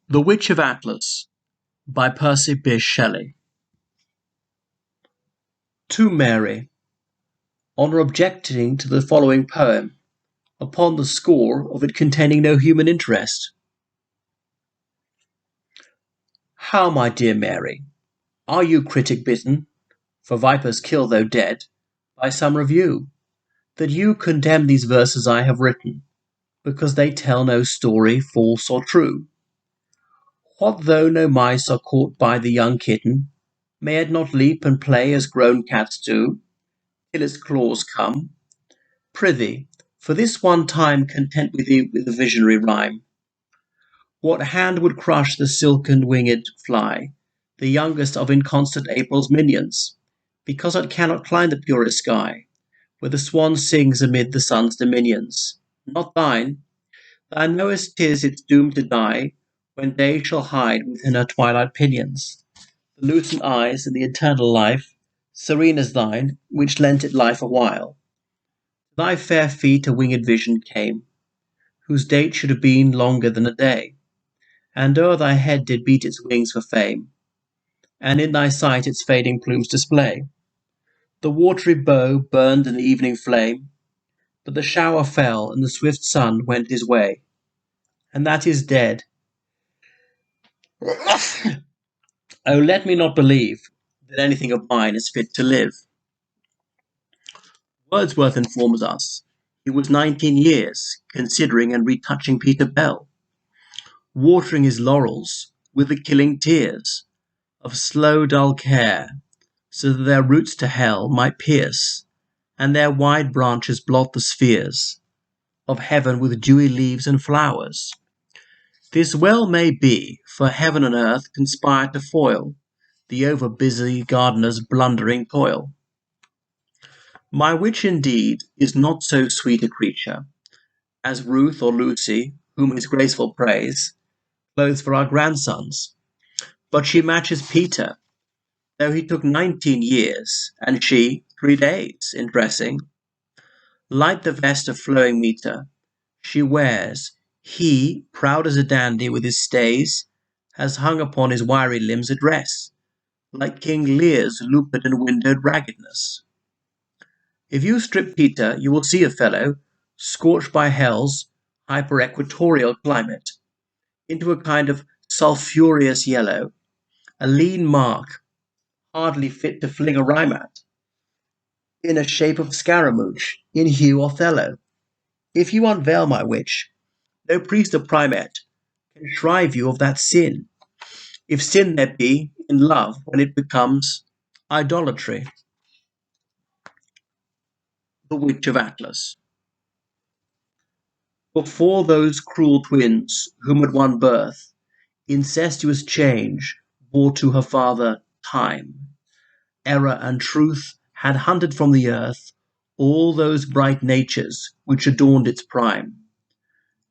The Witch of Atlas by Percy Bysshe Shelley. To Mary, on her objecting to the following poem, upon the score of it containing no human interest. How, my dear Mary, are you critic bitten, for vipers kill though dead, by some review, that you condemn these verses I have written, because they tell no story false or true? What though no mice are caught by the young kitten, may it not leap and play as grown cats do, till its claws come? Prithee, for this one time content with thee with a visionary rhyme. What hand would crush the silken winged fly, the youngest of inconstant April's minions, because it cannot climb the purest sky, where the swan sings amid the sun's dominions? Not thine. Thou knowest 'tis its doom to die, when day shall hide within her twilight pinions the lucent eyes and the eternal life, serene as thine, which lent it life awhile. To thy fair feet a winged vision came, whose date should have been longer than a day, and o'er thy head did beat its wings for fame, and in thy sight its fading plumes display. The watery bow burned in the evening flame, but the shower fell, and the swift sun went his way, and that is dead. Oh, let me not believe that anything of mine is fit to live. Wordsworth informs us he was 19 years, considering and retouching Peter Bell, watering his laurels with the killing tears of slow dull care, so that their roots to hell might pierce, and their wide branches blot the spheres of heaven with dewy leaves and flowers. This well may be, for heaven and earth conspire to foil the over-busy gardener's blundering toil. My witch indeed is not so sweet a creature as Ruth or Lucy, whom his graceful praise clothes for our grandsons, but she matches Peter, though he took 19 years, and she 3 days in dressing. Light the vest of flowing metre she wears, he, proud as a dandy with his stays, has hung upon his wiry limbs a dress, like King Lear's looped and windowed raggedness. If you strip Peter, you will see a fellow, scorched by hell's hyper-equatorial climate, into a kind of sulphureous yellow, a lean mark, hardly fit to fling a rhyme at, in a shape of Scaramouche, in hue Othello. If you unveil my witch, no priest or primate can shrive you of that sin, if sin there be in love when it becomes idolatry. The Witch of Atlas. Before those cruel twins, whom at one birth incestuous change bore to her father Time, error and truth had hunted from the earth all those bright natures which adorned its prime,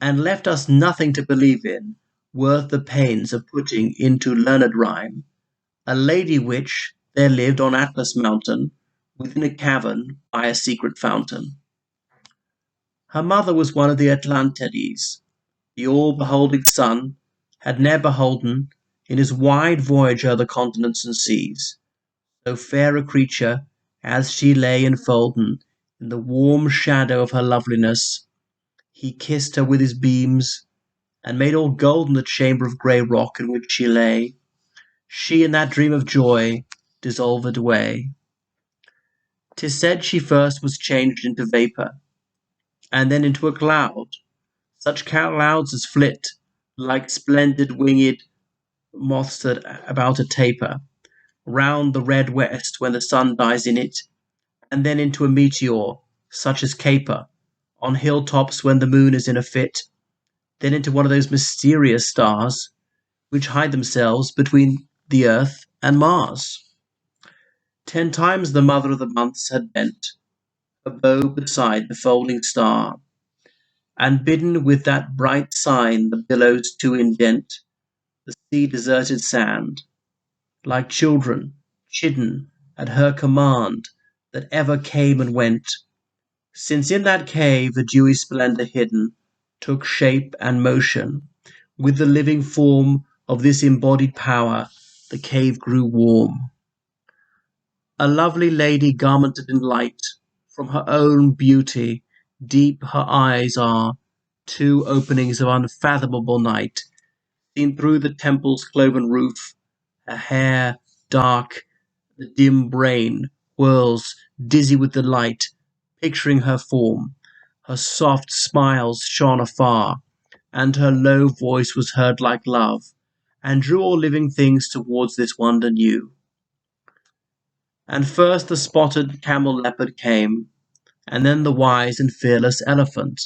and left us nothing to believe in worth the pains of putting into learned rhyme. A lady witch there lived on Atlas mountain, within a cavern by a secret fountain. Her mother was one of the Atlantides. The all-beholding sun had ne'er beholden, in his wide voyage o'er the continents and seas, so fair a creature as she lay enfolden in the warm shadow of her loveliness. He kissed her with his beams, and made all golden the chamber of grey rock in which she lay. She in that dream of joy dissolved away. 'Tis said she first was changed into vapour, and then into a cloud, such clouds as flit like splendid winged moths that about a taper, round the red west when the sun dies in it, and then into a meteor, such as caper on hill-tops when the moon is in a fit, then into one of those mysterious stars which hide themselves between the earth and Mars. 10 times the mother of the months had bent a bow beside the folding star, and bidden with that bright sign the billows to indent the sea-deserted sand, like children chidden at her command that ever came and went, since in that cave the dewy splendour hidden took shape and motion, With the living form of this embodied power, the cave grew warm. A lovely lady garmented in light, from her own beauty, deep her eyes are, two openings of unfathomable night, seen through the temple's cloven roof, her hair dark, the dim brain whirls, dizzy with delight, picturing her form. Her soft smiles shone afar, and her low voice was heard like love, and drew all living things towards this wonder new. And first the spotted camel leopard came, and then the wise and fearless elephant,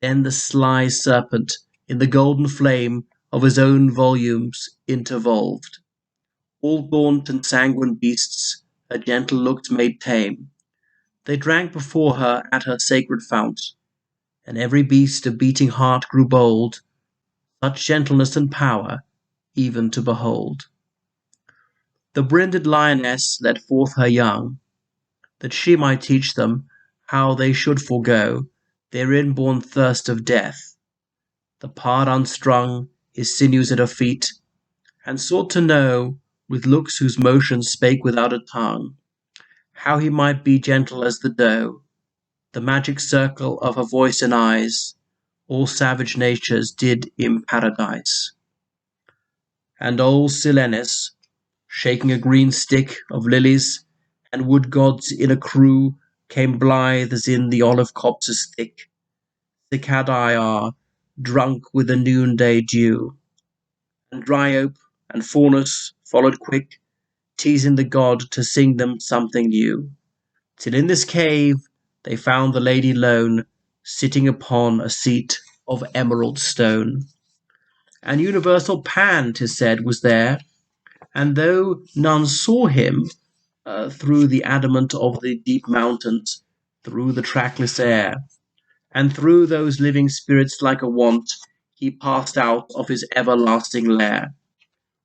then the sly serpent, in the golden flame of his own volumes intervolved. All gaunt and sanguine beasts her gentle looks made tame. They drank before her at her sacred fount, and every beast of beating heart grew bold, such gentleness and power even to behold. The brinded lioness led forth her young, that she might teach them how they should forego their inborn thirst of death. The pard unstrung his sinews at her feet, and sought to know, with looks whose motions spake without a tongue, how he might be gentle as the doe. The magic circle of her voice and eyes all savage natures did in paradise. And old Silenus, shaking a green stick of lilies, and wood gods in a crew, came blithe as in the olive copses thick. Cicadae are drunk with the noonday dew, and Dryope and Faunus followed quick, teasing the god to sing them something new. Till in this cave they found the lady lone, sitting upon a seat of emerald stone. And universal Pan, 'tis said, was there, and though none saw him, through the adamant of the deep mountains, through the trackless air, and through those living spirits like a want, he passed out of his everlasting lair,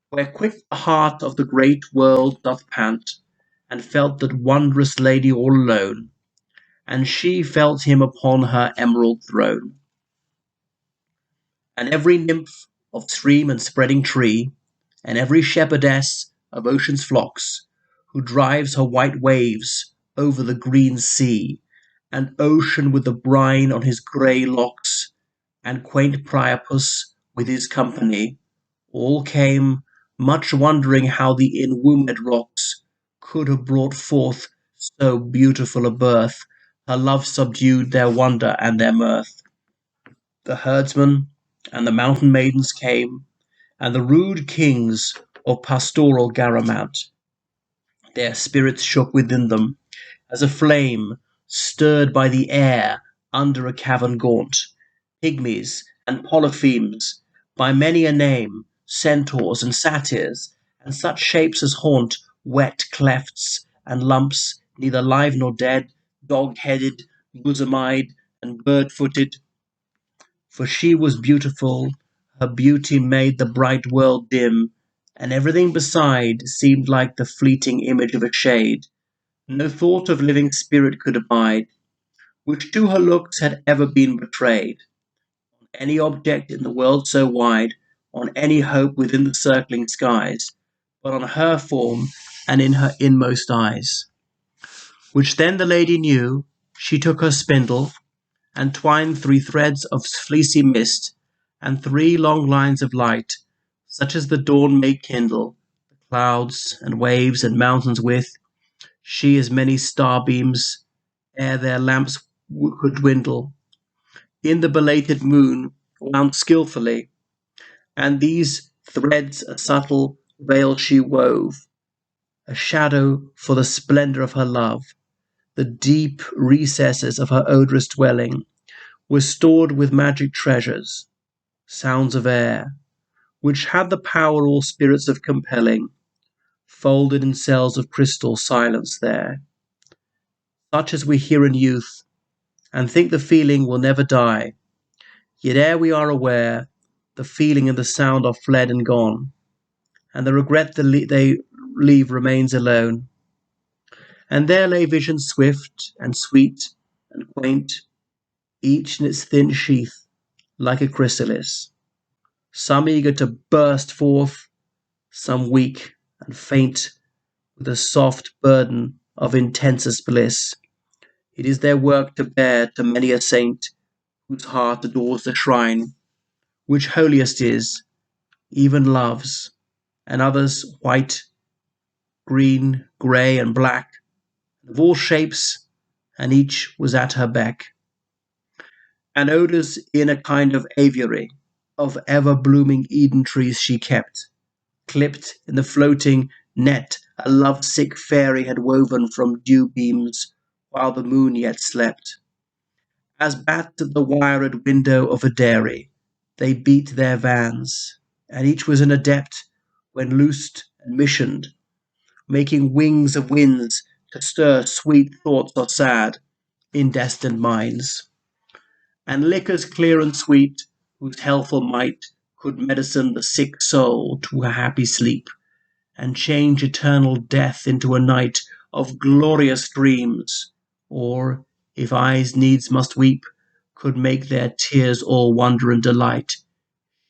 where quick the heart of the great world doth pant, and felt that wondrous lady all alone, and she felt him upon her emerald throne. And every nymph of stream and spreading tree, and every shepherdess of ocean's flocks, who drives her white waves over the green sea, and ocean with the brine on his grey locks, and quaint Priapus with his company, all came, much wondering how the enwombed rocks could have brought forth so beautiful a birth. Her love subdued their wonder and their mirth. The herdsmen and the mountain maidens came, and the rude kings of pastoral Garamount. Their spirits shook within them, as a flame stirred by the air under a cavern gaunt. Pygmies and Polyphemes, by many a name, centaurs and satyrs, and such shapes as haunt wet clefts and lumps, neither live nor dead, dog-headed, bosom-eyed, and bird-footed. For she was beautiful, her beauty made the bright world dim, and everything beside seemed like the fleeting image of a shade. No thought of living spirit could abide, which to her looks had ever been betrayed. On any object in the world so wide, on any hope within the circling skies, but on her form and in her inmost eyes. Which then the lady knew, she took her spindle, and twined 3 threads of fleecy mist, and 3 long lines of light, such as the dawn may kindle, the clouds and waves and mountains with, she as many starbeams, ere their lamps could dwindle, in the belated moon wound skilfully, and these threads a subtle veil she wove, a shadow for the splendour of her love. The deep recesses of her odorous dwelling were stored with magic treasures, sounds of air, which had the power all spirits of compelling, folded in cells of crystal silence there, such as we hear in youth, and think the feeling will never die. Yet ere we are aware, the feeling and the sound are fled and gone, and the regret they leave remains alone. And there lay visions swift and sweet and quaint, each in its thin sheath, like a chrysalis. some eager to burst forth, some weak and faint with a soft burden of intensest bliss. It is their work to bear to many a saint whose heart adores the shrine, which holiest is, even loves, and others white, green, grey, and black, of all shapes, and each was at her beck. And odours in a kind of aviary of ever blooming Eden trees she kept, clipped in the floating net a love-sick fairy had woven from dew beams while the moon yet slept. As bats at the wired window of a dairy, they beat their vans, and each was an adept when loosed and missioned, making wings of winds to stir sweet thoughts or sad in destined minds. And liquors clear and sweet, whose healthful might could medicine the sick soul to a happy sleep, and change eternal death into a night of glorious dreams, or, if eyes needs must weep, could make their tears all wonder and delight.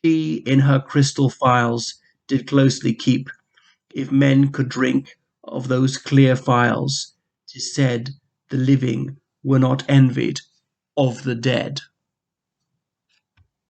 She in her crystal phials did closely keep. If men could drink of those clear phials, 'tis said the living were not envied of the dead.